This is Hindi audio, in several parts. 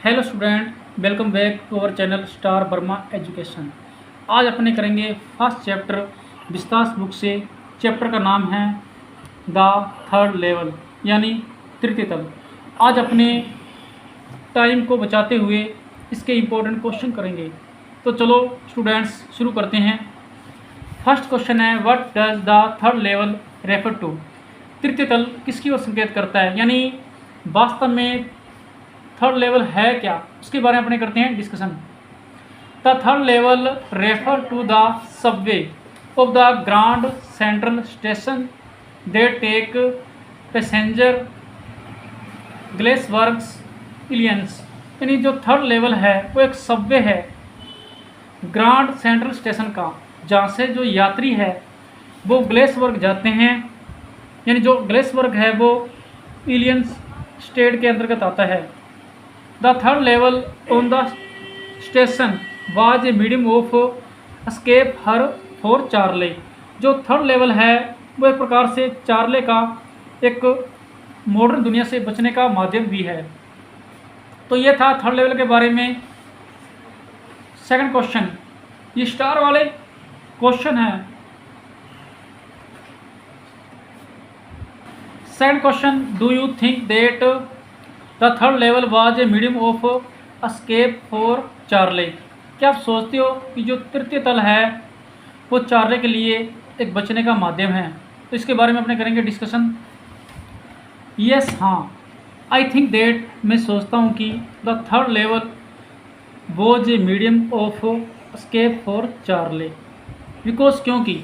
Hello student, welcome back to our channel star Verma education. आज अपने करेंगे फर्स्ट चैप्टर विस्तास बुक से। चैप्टर का नाम है द थर्ड लेवल यानी तृतीय तल। आज अपने टाइम को बचाते हुए इसके इम्पोर्टेंट क्वेश्चन करेंगे। तो चलो स्टूडेंट्स शुरू करते हैं। फर्स्ट क्वेश्चन है, what does the third level refer to. तृतीय तल किसकी ओर संकेत करता है, यानी वास्तव में थर्ड लेवल है क्या, उसके बारे में अपने करते हैं discussion. The third level refer to the subway of the Grand Central station they take passenger Galesburg's Illinois. यानी जो थर्ड लेवल है वो एक सबवे है ग्रांड सेंट्रल स्टेशन का, जहाँ से जो यात्री है वो ग्लेसवर्ग जाते हैं। यानी जो ग्लेसवर्ग है वो इलियंस स्टेट के अंतर्गत आता है। The third level on the station was a medium of escape her for Charlie. जो थर्ड लेवल है वो एक प्रकार से चार्ले का एक मॉडर्न दुनिया से बचने का माध्यम भी है। तो ये था थर्ड लेवल के बारे में। सेकंड क्वेश्चन, ये स्टार वाले क्वेश्चन है। Second question, do you think that the third level was a medium of escape for Charlie. क्या आप सोचते हो कि जो तृतीय तल है वो चार्ले के लिए एक बचने का माध्यम है। तो इसके बारे में अपने करेंगे डिस्कशन। यस, हाँ, आई थिंक दैट, मैं सोचता हूँ कि the third level was a medium of escape for Charlie because, क्योंकि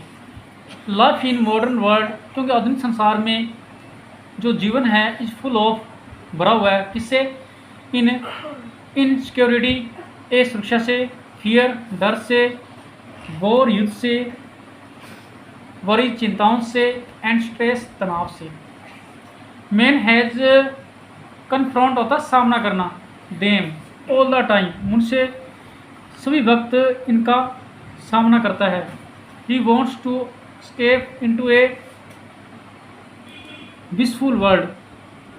लाइफ इन मॉडर्न वर्ल्ड, क्योंकि आधुनिक संसार में जो जीवन है इज फुल ऑफ भरा हुआ है किससे, इनसिक्योरिटी ए सुरक्षा से, फियर डर से, वॉर युद्ध से, वरी चिंताओं से, एंड स्ट्रेस तनाव से। मैन हैज़ कन्फ्रंट होता सामना करना, देम ऑल द टाइम, उनसे सभी वक्त इनका सामना करता है। He wants to escape into a wishful world,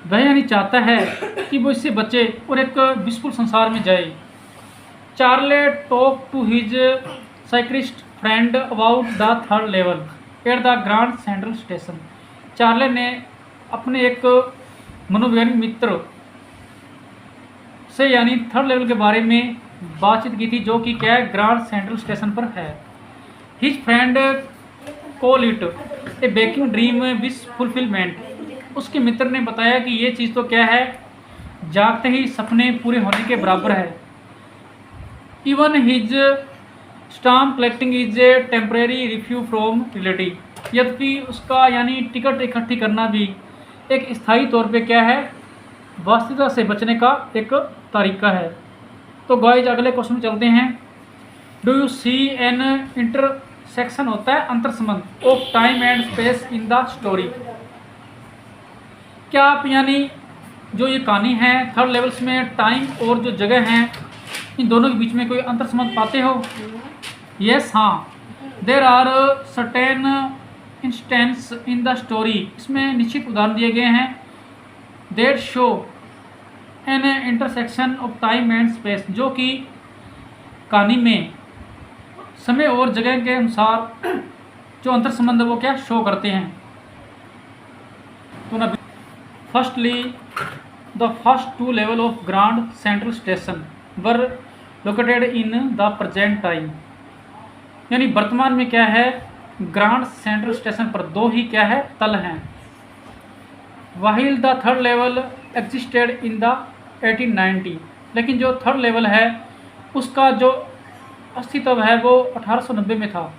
वह यानी चाहता है कि वो इससे बचे और एक विशफुल संसार में जाए। Charley talk to his psychiatrist friend about the third level at the Grand Central station. Charley ने अपने एक मनोवैज्ञानिक मित्र से यानी थर्ड लेवल के बारे में बातचीत की थी, जो कि क्या है, ग्रांड सेंट्रल स्टेशन पर है। His friend call it A baking dream wish fulfilment. उसके मित्र ने बताया कि ये चीज़ तो क्या है, जागते ही सपने पूरे होने के बराबर है। Even his stamp collecting is a temporary refuge from reality. यद्यपि उसका यानी टिकट इकट्ठी करना भी एक स्थायी तौर पे क्या है, वास्तविकता से बचने का एक तरीका है। तो गाइस अगले क्वेश्चन में चलते हैं। Do you see an intersection, होता है अंतर संबंध, of time and space in the story. क्या आप यानी जो ये कहानी है थर्ड लेवल्स में टाइम और जो जगह हैं इन दोनों के बीच में कोई अंतर संबंध पाते हो। यस, हाँ, there are certain instances in the story. इसमें निश्चित उदाहरण दिए गए हैं that show an intersection of time and space, जो कि कहानी में समय और जगह के अनुसार जो अंतर संबंध है वो क्या शो करते हैं। तो ना, firstly the first two level of Grand Central station were located in the present time. यानी वर्तमान में क्या है, ग्रांड सेंट्रल स्टेशन पर दो ही क्या है, तल हैं। While the third level existed in the 1890, लेकिन जो थर्ड लेवल है उसका जो अस्तित्व है वो 1890 में था।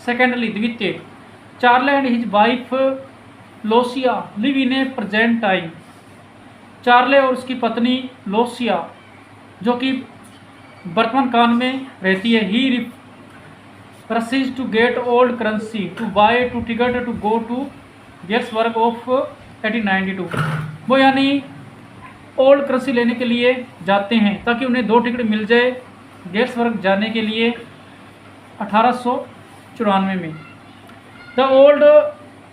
सेकेंडली, द्वितीय, Charley and his wife Louisa live in a present time. Charley और उसकी पत्नी लोसिया जो कि वर्तमान काल में रहती है। He refuse to get old currency to buy two ticket to go to Galesburg of 1892। वो यानी ओल्ड करेंसी लेने के लिए जाते हैं ताकि उन्हें 2 टिकट मिल जाए गेट्सबर्ग जाने के लिए 1894 में। द ओल्ड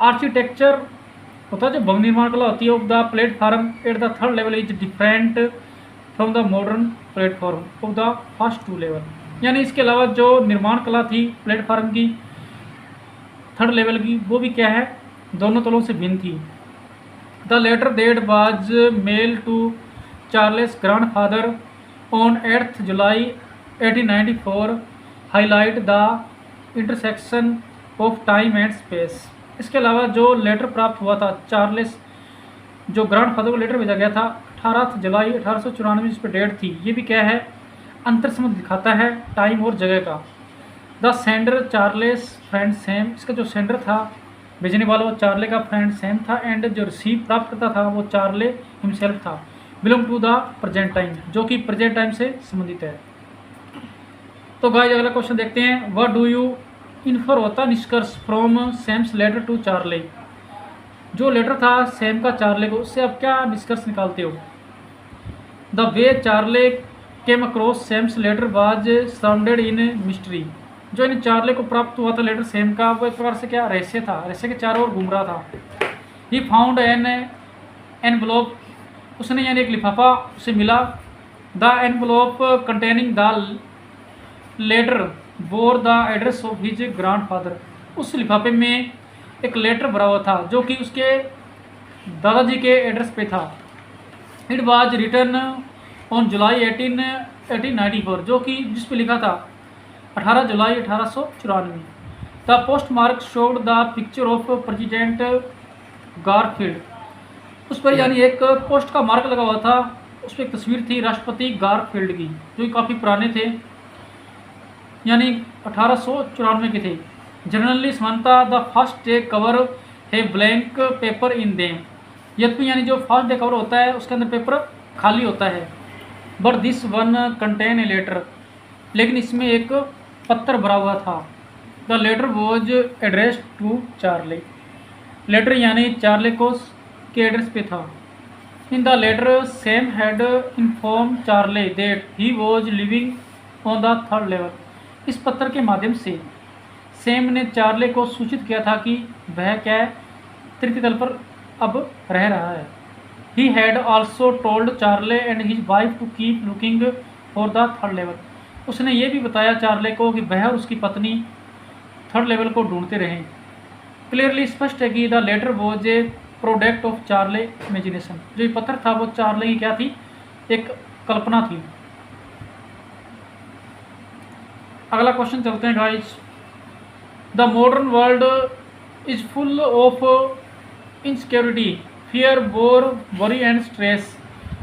आर्किटेक्चर होता है जो भवन निर्माण कला होती है of the platform at the third level is different from the modern platform of the first two level. यानी इसके अलावा जो निर्माण कला थी प्लेटफॉर्म की थर्ड लेवल की, वो भी क्या है, दोनों तलों से भिन्न थी। The letter date was mail to Charley's grandfather on 8 जुलाई 1894 highlight the intersection of time and space. इसके अलावा जो लेटर प्राप्त हुआ था चार्लेस, जो ग्रैंडफादर को लेटर भेजा गया था 18 जुलाई 1894 जिस पर डेट थी, ये भी क्या है, अंतर संबंध दिखाता है टाइम और जगह का। The sender Charley's friend Sam, इसका जो सेंडर था भेजने वाला वो चार्ले का फ्रेंड सेम था, एंड जो रिसीव प्राप्त करता था वो चार्ले हिमसेल्फ था। Belong to the present time, जो कि प्रेजेंट टाइम से संबंधित है। तो गाइस अगला क्वेश्चन देखते हैं, व्हाट डू यू इन्फर होता निष्कर्ष from Sam's letter to Charley. जो लेटर था सैम का चार्ले को, उससे आप क्या निष्कर्ष निकालते हो। The way Charley came across Sam's letter was surrounded in mystery. जो इन चार्ले को प्राप्त हुआ था लेटर सेम का, वो एक प्रकार से क्या रहस्य था, रहस्य के चारों ओर घूम रहा था। ही फाउंड एन एनवलोप, उसने यानी एक लिफाफा उसे मिला। The envelope containing the letter bore the address of his grandfather. उस लिफाफे में एक लेटर भरा हुआ था जो कि उसके दादाजी के एड्रेस पे था। It was written on July 1894, जो कि जिस पे लिखा था 18 जुलाई 1894। The postmark showed the picture of President Garfield. उस पर यानी एक पोस्ट का मार्क लगा हुआ था, उस पर एक तस्वीर थी राष्ट्रपति गारफील्ड की, जो कि काफ़ी पुराने थे, यानी 1894 के थे। जनरली समानता द फर्स्ट डे कवर है ब्लैंक पेपर इन देम। यद्यपि यानी जो फर्स्ट डे कवर होता है उसके अंदर पेपर खाली होता है। But this one contain a letter, लेकिन इसमें एक पत्र भरा हुआ था। The letter was address to Charley. Letter यानी चार्ले को के एड्रेस पे था। In the letter Sam had inform Charley that he was living on the third level. इस पत्र के माध्यम से सैम ने चार्ले को सूचित किया था कि वह क्या तृतीय तल पर अब रह रहा है। He had also told Charley and his wife to keep looking for the third level. उसने ये भी बताया चार्ले को कि वह और उसकी पत्नी थर्ड लेवल को ढूंढते रहें। क्लियरली स्पष्ट है कि the letter was a product of Charley imagination. जो ये पत्र था वो चार्ले की क्या थी, एक कल्पना थी। अगला क्वेश्चन चलते हैं guys. The modern world is full of insecurity, fear, bore, worry and stress.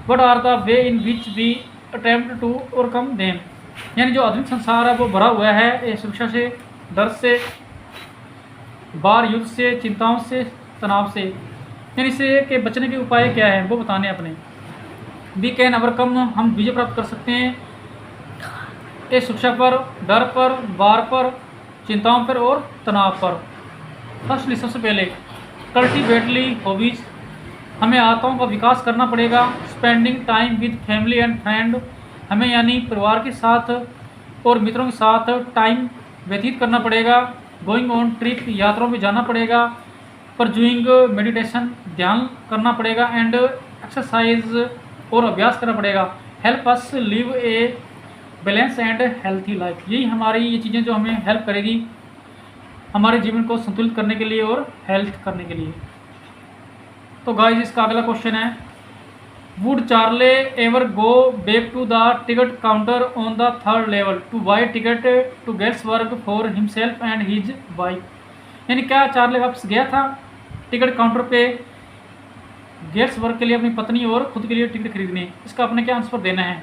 What are the way in which we attempt to overcome them? यानी जो आधुनिक संसार है वो भरा हुआ है शिक्षा से, डर से, बार युद्ध से, चिंताओं से, तनाव से। यानी इससे के बचने के उपाय क्या हैं वो बताने अपने। वी कैन ओवरकम, हम विजय प्राप्त कर सकते हैं ये शिक्षा पर, डर पर, बार पर, चिंताओं पर और तनाव पर। फर्स्टली सबसे पहले कल्टिवेटली हॉबीज, हमें आदतों का विकास करना पड़ेगा। Spending time with family and friend, हमें यानी परिवार के साथ और मित्रों के साथ टाइम व्यतीत करना पड़ेगा। गोइंग ऑन ट्रिप, यात्राओं में जाना पड़ेगा। परजूइंग मेडिटेशन, ध्यान करना पड़ेगा। एंड एक्सरसाइज, और अभ्यास करना पड़ेगा। Help us live a balance and healthy life, यही हमारी ये चीज़ें जो हमें हेल्प करेगी हमारे जीवन को संतुलित करने के लिए और हेल्थ करने के लिए। तो गाइस इसका अगला क्वेश्चन है, would Charley ever go back to the ticket counter on the third level to buy ticket to Galesburg for himself and his wife. यानी क्या चार्ले वापस गया था टिकट काउंटर पे गेट्सबर्ग के लिए अपनी पत्नी और खुद के लिए टिकट खरीदने? इसका अपने क्या आंसर देना है।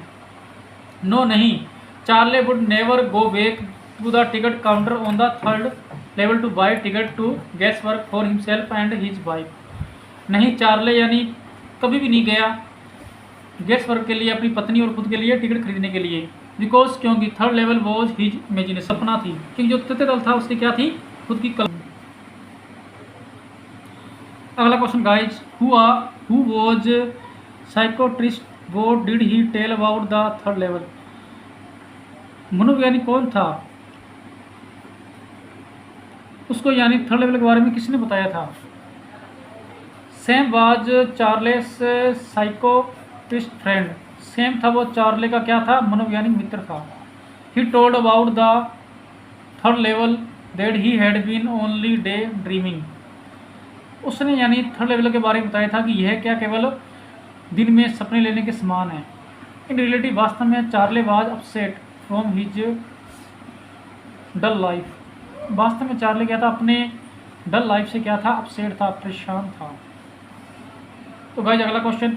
नो नहीं, Charley would never go back to the ticket counter on the third level to buy ticket to Galesburg for himself and his wife. नहीं, चार्ले यानी कभी भी नहीं गया गेट्सबर्ग के लिए अपनी पत्नी और खुद के लिए टिकट खरीदने के लिए। बिकॉज, क्योंकि third level was his imagination, सपना थी। क्योंकि जो तृतीय तल था उसकी क्या थी, खुद की कल्पना। अगला question guys, who was psychiatrist, what did he tell about the third level. मनोवैज्ञानिक कौन था, उसको यानी थर्ड लेवल के बारे में किसने बताया था। Sam was Charley's psychiatrist friend, Sam था वो चार्ले का क्या था, मनोवैज्ञानिक मित्र था। He told about the third level that he had been only daydreaming. उसने यानी थर्ड लेवल के बारे में बताया था कि यह क्या केवल दिन में सपने लेने के समान है। इन रियलिटी वास्तव में Charley was upset from his dull life. वास्तव में चार्ले क्या था, अपने डल लाइफ से क्या था, अपसेट था, परेशान था। तो गाइस अगला question,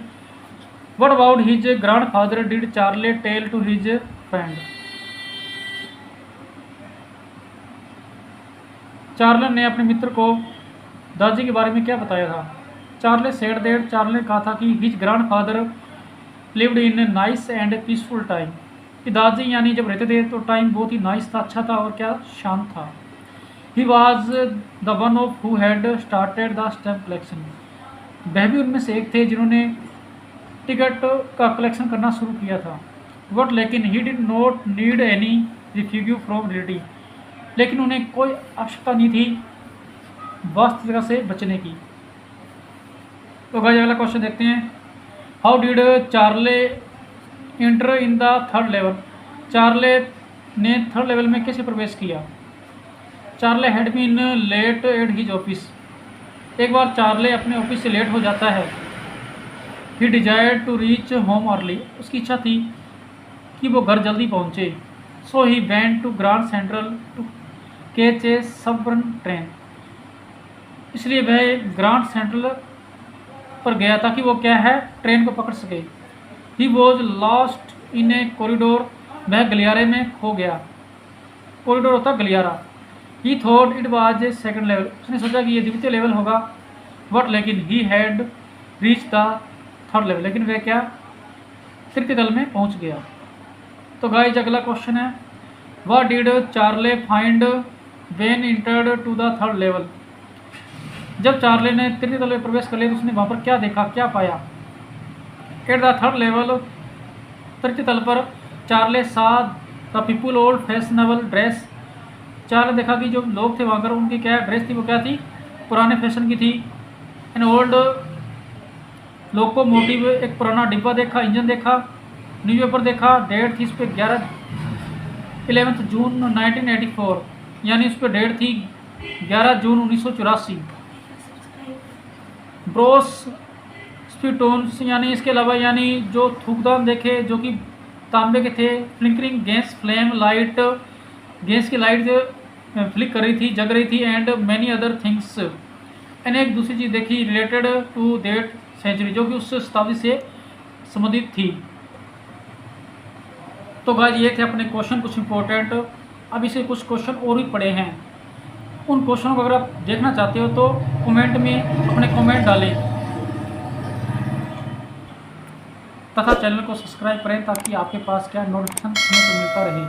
what about his grandfather did Charley tell to his friend. Charley ने अपने मित्र को दादी के बारे में क्या बताया था। चार्ले सेड दैट, चार्ले ने कहा था कि his grandfather lived in nice and peaceful time, कि दादी यानी जब रहते थे तो टाइम बहुत ही नाइस था, अच्छा था और क्या शांत था। He was the one of who had started the stamp collection. वह भी उनमें से एक थे जिन्होंने टिकट का कलेक्शन करना शुरू किया था। बट लेकिन he did not need any refugee from reality, लेकिन उन्हें कोई आवश्यकता नहीं थी वास्तविकता से बचने की। तो गाइस अगला क्वेश्चन देखते हैं, how did Charley enter in the third level. Charley ने थर्ड लेवल में कैसे प्रवेश किया। Charley had been late at his office. एक बार चार्ले अपने ऑफिस से लेट हो जाता है। He desire to reach home early, उसकी इच्छा थी कि वो घर जल्दी पहुंचे। So he went to Grand Central to catch a suburban train, इसलिए वह ग्रांड सेंट्रल पर गया ताकि वो क्या है, ट्रेन को पकड़ सके। He was lost in A corridor, वह गलियारे में खो गया। कॉरिडोर होता गलियारा। ही thought it was a second level, उसने सोचा कि ये द्वितीय लेवल होगा। बट लेकिन he had reach the third level, लेकिन वह क्या, तृतीय तल में पहुंच गया। तो गाइस अगला क्वेश्चन है, what did Charley find when entered to the third level. जब चार्ले ने तृतीय तल में प्रवेश कर लिया तो उसने वहाँ पर क्या देखा, क्या पाया। एट द थर्ड लेवल, तृतीय तल पर चार्ले सा the people old fashionable dress. Charlie देखा कि जो लोग थे वहाँ पर उनकी क्या ड्रेस थी, वो क्या थी, पुराने फैशन की थी। एन ओल्ड लोकोमोटिव, एक पुराना डिब्बा देखा, इंजन देखा, न्यूज़पेपर देखा, डेट थी इस पर 11 जून 1984, यानी उस पर डेट थी 11 जून 1984। ब्रोस स्पीटोन्स, यानी इसके अलावा यानी जो थूकदान देखे जो कि तांबे के थे। फ्लिंकरिंग गैस फ्लेम लाइट, गैस की लाइट फ्लिक कर रही थी, जग रही थी। And many other things, and एक दूसरी चीज़ देखी रिलेटेड टू दैट सेंचुरी, जो कि उस शताब्दी से संबंधित थी। तो गाइस ये थे अपने क्वेश्चन कुछ इंपॉर्टेंट। अब इसे कुछ क्वेश्चन और भी पड़े हैं, उन क्वेश्चनों को अगर आप देखना चाहते हो तो कमेंट में अपने कमेंट डालें तथा चैनल को सब्सक्राइब करें ताकि आपके पास क्या नोटिफिकेशन मिलता रहे।